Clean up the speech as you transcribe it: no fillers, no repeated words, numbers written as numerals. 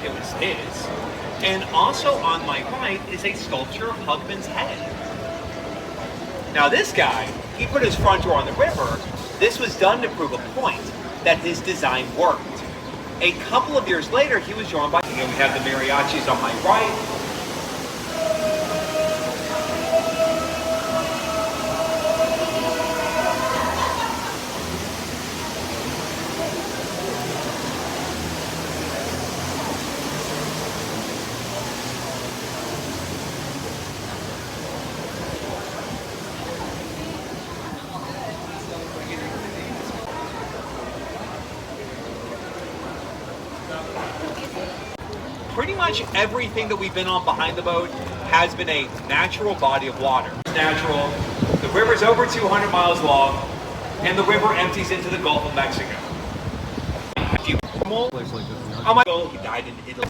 it was his. And also on my right is a sculpture of Hugman's head. Now this guy, he put his front door on the river. This was done to prove a point that his design worked. A couple of years later, he was joined by, we have the mariachis on my right. Pretty much everything that we've been on behind the boat has been a natural body of water. Natural. The river's over 200 miles long, and the river empties into the Gulf of Mexico. Oh my God, he died in Italy.